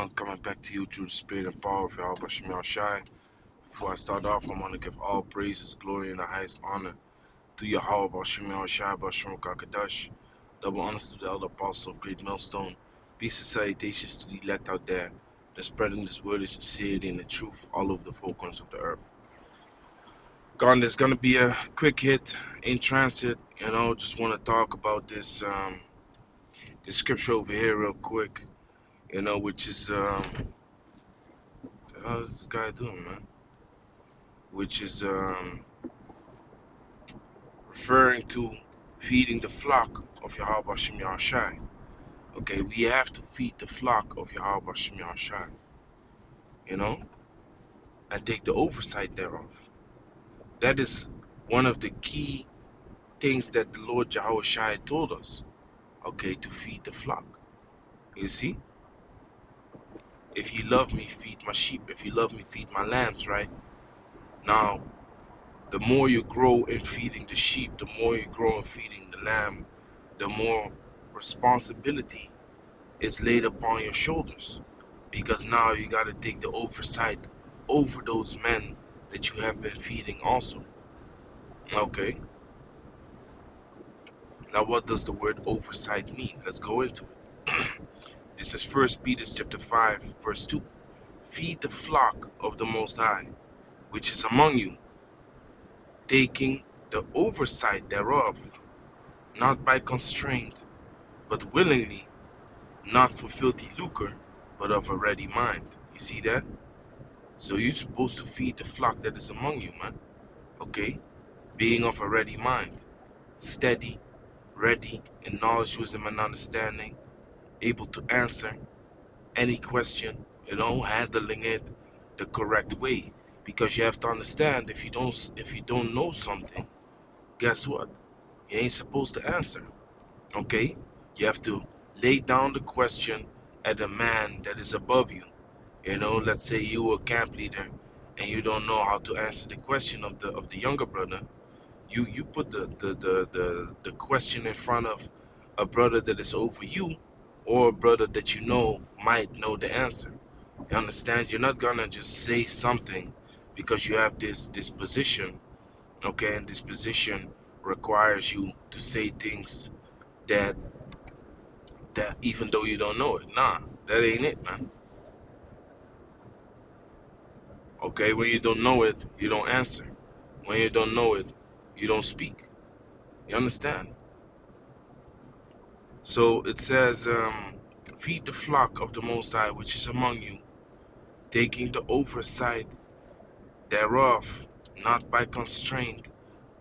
I'm coming back to you through the spirit and power of Yahweh Bashem Yahushai. Before I start off, I want to give all praises, glory, and the highest honor to Yahweh Bashem Yahushai, Bashem Kakadash. Double honors to the elder apostle of Great Millstone. Peace and salutations to the elect out there that spreading this word of sincerity and the truth all over the four corners of the earth. God, there's going to be a quick hit in transit. Just want to talk about this scripture over here real quick. Which is how's this guy doing, man? Which is referring to feeding the flock of Yahweh Bashem Yahushai. Okay, we have to feed the flock of Yahweh Bashem Yahushai, and take the oversight thereof. That is one of the key things that the Lord Yahushai told us, okay, to feed the flock. You see? If you love me, feed my sheep. If you love me, feed my lambs, right? Now, the more you grow in feeding the sheep, the more you grow in feeding the lamb, the more responsibility is laid upon your shoulders. Because now you got to take the oversight over those men that you have been feeding also. Okay. Now what does the word oversight mean? Let's go into it. This is 1 Peter chapter 5, verse 2. Feed the flock of the Most High, which is among you, taking the oversight thereof, not by constraint, but willingly, not for filthy lucre, but of a ready mind. You see that? So you're supposed to feed the flock that is among you, man. Okay? Being of a ready mind. Steady, ready in knowledge, wisdom, and understanding. Able to answer any question, handling it the correct way. Because you have to understand, if you don't know something, guess what? You ain't supposed to answer. Okay? You have to lay down the question at a man that is above you. Let's say you are a camp leader and you don't know how to answer the question of the younger brother. You put the question in front of a brother that is over you, or a brother that you know might know the answer. You understand? You're not gonna just say something because you have this position, okay? And this position requires you to say things that even though you don't know it. Nah, that ain't it, man. Okay, when you don't know it, you don't answer. When you don't know it, you don't speak. You understand? So it says, feed the flock of the Most High, which is among you, taking the oversight thereof, not by constraint,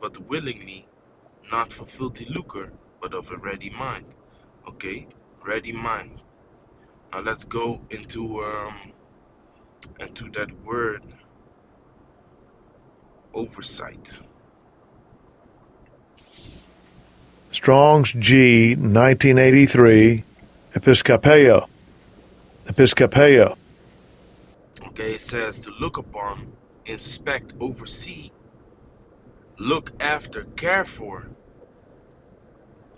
but willingly, not for filthy lucre, but of a ready mind. Okay, ready mind. Now let's go into that word, oversight. Strong's G 1983, Episcopea. Okay, it says to look upon, inspect, oversee, look after, care for.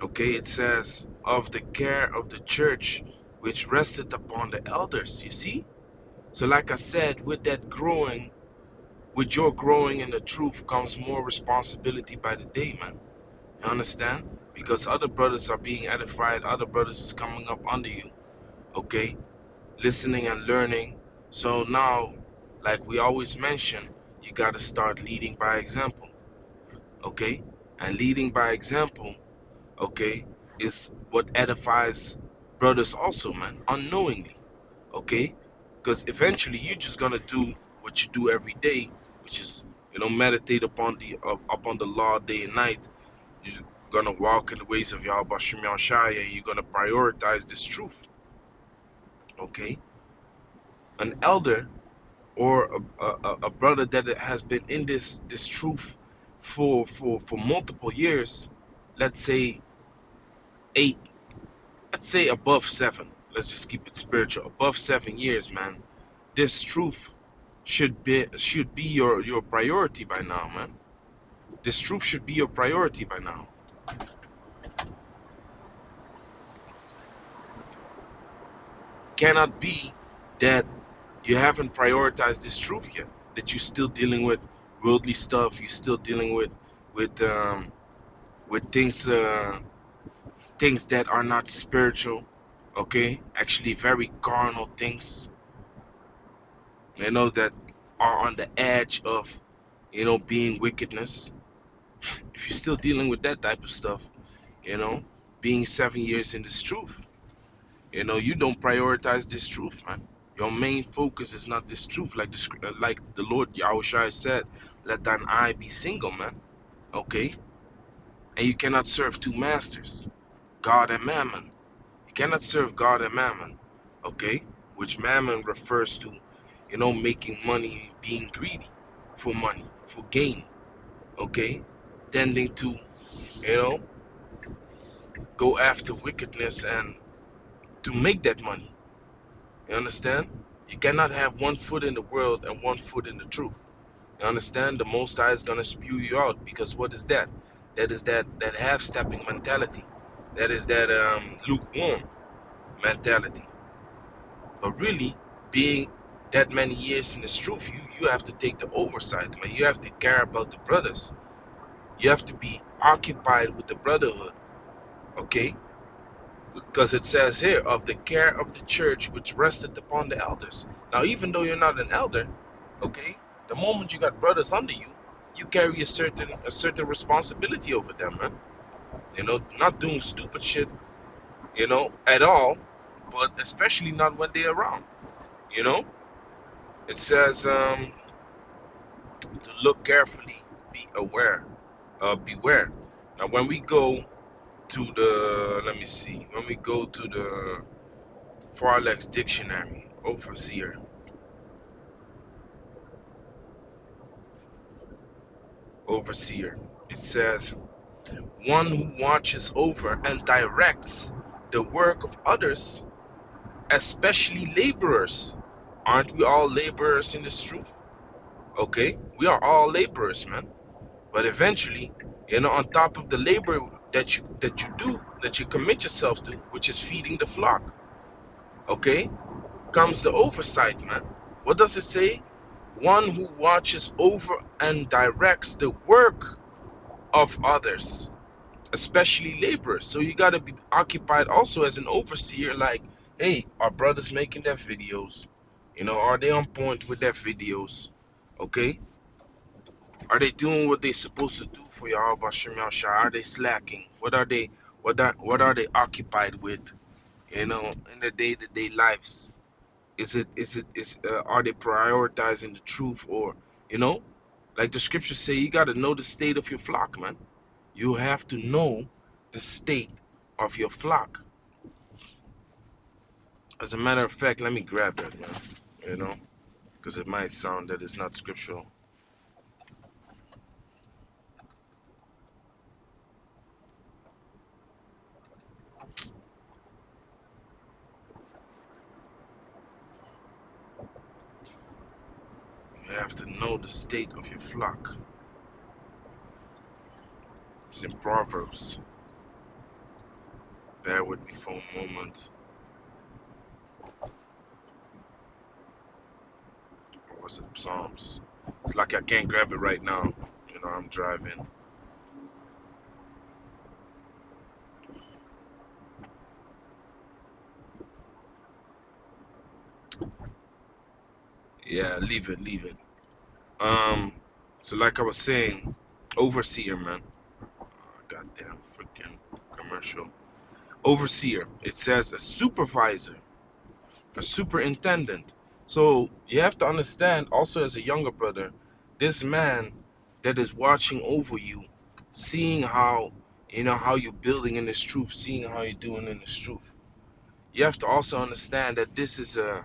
Okay, it says of the care of the church which rested upon the elders. You see? So like I said, with that growing, with your growing in the truth comes more responsibility by the day, man. You understand? Because other brothers are being edified, other brothers is coming up under you. Okay? Listening and learning. So now, like we always mention, you gotta start leading by example. Okay? And leading by example, okay, is what edifies brothers also, man, unknowingly. Okay? Because eventually you're just gonna do what you do every day, which is, meditate upon the law day and night. You're gonna walk in the ways of Yahweh Bashem Yahushai, and you're gonna prioritize this truth. Okay? An elder or a brother that has been in this truth for multiple years, let's say 8, let's say above 7, let's just keep it spiritual, above 7 years, man, this truth should be your priority by now, man. This truth should be your priority by now. Cannot be that you haven't prioritized this truth yet. That you're still dealing with worldly stuff. You're still dealing with things things that are not spiritual. Okay, actually very carnal things. That are on the edge of being wickedness. If you're still dealing with that type of stuff, you know, being 7 years in this truth, you don't prioritize this truth, man. Your main focus is not this truth, like the Lord Yahushua said, let thine eye be single, man. Okay, and you cannot serve two masters, God and Mammon. You cannot serve God and Mammon, okay? Which Mammon refers to, making money, being greedy for money, for gain, okay? Tending to, you know, go after wickedness and to make that money. You understand? You cannot have one foot in the world and one foot in the truth. You understand? The Most High is gonna spew you out because what is that? That is that half-stepping mentality. That is that lukewarm mentality. But really, being that many years in this truth, you have to take the oversight, man. You have to care about the brothers. You have to be occupied with the brotherhood, okay? Because it says here, of the care of the church which rested upon the elders. Now, even though you're not an elder, okay, the moment you got brothers under you, you carry a certain responsibility over them, man. Not doing stupid shit, at all, but especially not when they're around. You know, it says to look carefully, beware. Now, when we go to the, let me see, when we go to the Farlex dictionary, overseer, it says one who watches over and directs the work of others, especially laborers. Aren't we all laborers in this truth? Okay, we are all laborers, man. But eventually, on top of the labor that you commit yourself to, which is feeding the flock, okay, comes the oversight, man. What does it say? One who watches over and directs the work of others, especially laborers. So you got to be occupied also as an overseer. Like, hey, are brothers making their videos? Are they on point with their videos? Okay, are they doing what they're supposed to do for Yahweh Bashem Yahshua? Are they slacking? What are they occupied with? In their day-to-day lives. Are they prioritizing the truth, or like the scriptures say, you gotta know the state of your flock, man. You have to know the state of your flock. As a matter of fact, let me grab that, man. Because it might sound that it's not scriptural. You have to know the state of your flock. It's in Proverbs. Bear with me for a moment. Or was it Psalms? It's like I can't grab it right now. I'm driving. Yeah, leave it. So like I was saying, overseer, man. Goddamn freaking commercial. Overseer. It says a supervisor, a superintendent. So you have to understand, also as a younger brother, this man that is watching over you, seeing how how you're building in this truth, seeing how you're doing in this truth. You have to also understand that this is a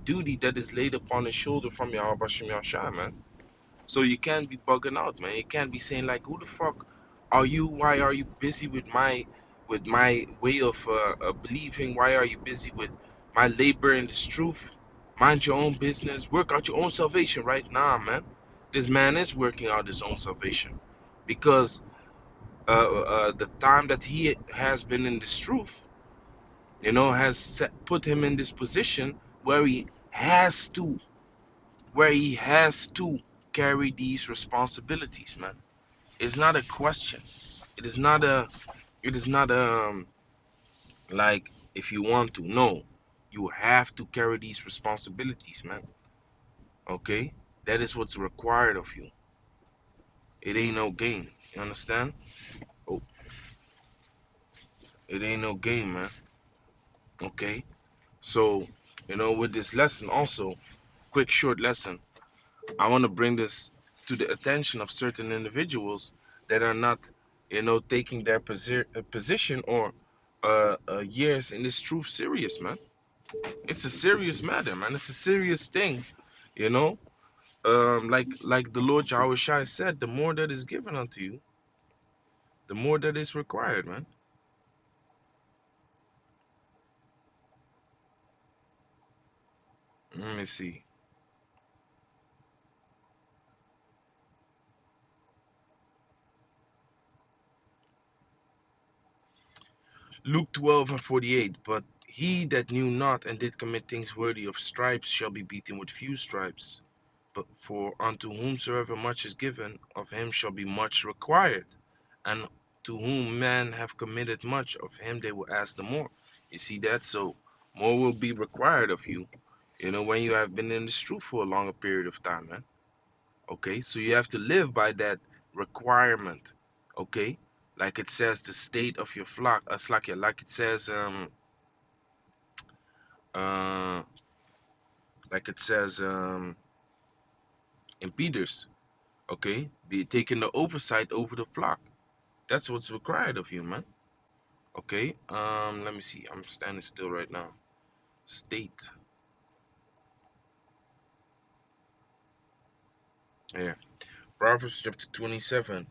duty that is laid upon his shoulder from Yahweh Bashem Yahshua, man. So you can't be bugging out, man. You can't be saying like, "Who the fuck are you? Why are you busy with my way of believing? Why are you busy with my labor in this truth? Mind your own business. Work out your own salvation." Right? Nah, man. This man is working out his own salvation because the time that he has been in this truth, has put him in this position where he has to, where he has to carry these responsibilities, man. It's not a question. It is not a. It is not like if you want to. No, you have to carry these responsibilities, man. Okay, that is what's required of you. It ain't no game. You understand? Oh, it ain't no game, man. Okay. So, with this lesson also, quick short lesson, I want to bring this to the attention of certain individuals that are not, taking their position or years in this truth serious, man. It's a serious matter, man. It's a serious thing, you know. Like the Lord Yahushua said, the more that is given unto you, the more that is required, man. Let me see. Luke 12:48. But he that knew not and did commit things worthy of stripes shall be beaten with few stripes. But for unto whomsoever much is given, of him shall be much required. And to whom men have committed much, of him they will ask the more. You see that? So more will be required of you, when you have been in this truth for a longer period of time, man. Okay, so you have to live by that requirement. Okay, like it says, the state of your flock, like it says, uh, like it says, in Peter's. Okay, be taking the oversight over the flock. That's what's required of you, man. Okay, let me see. I'm standing still right now. State. Yeah. Proverbs chapter 27,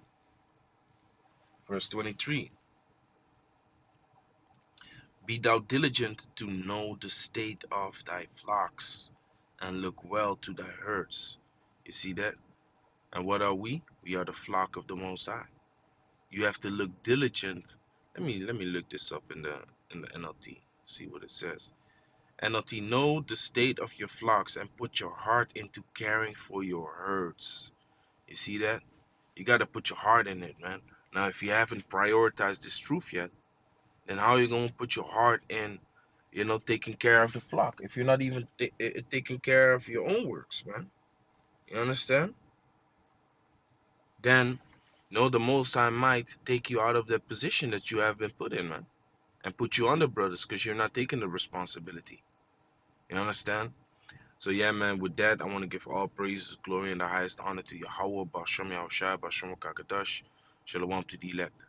verse 23. Be thou diligent to know the state of thy flocks, and look well to thy herds. You see that? And what are we? We are the flock of the Most High. You have to look diligent. Let me look this up in the NLT. See what it says. NLT, know the state of your flocks and put your heart into caring for your herds. You see that? You got to put your heart in it, man. Now, if you haven't prioritized this truth yet, then how are you going to put your heart in, taking care of the flock if you're not even taking care of your own works, man? You understand? Then, the Most High might take you out of that position that you have been put in, man, and put you under brothers because you're not taking the responsibility. You understand? So yeah, man, with that, I want to give all praise, glory, and the highest honor to Yahweh, Bashem Yahushua, Bashem Kakadash, Shalom to the elect.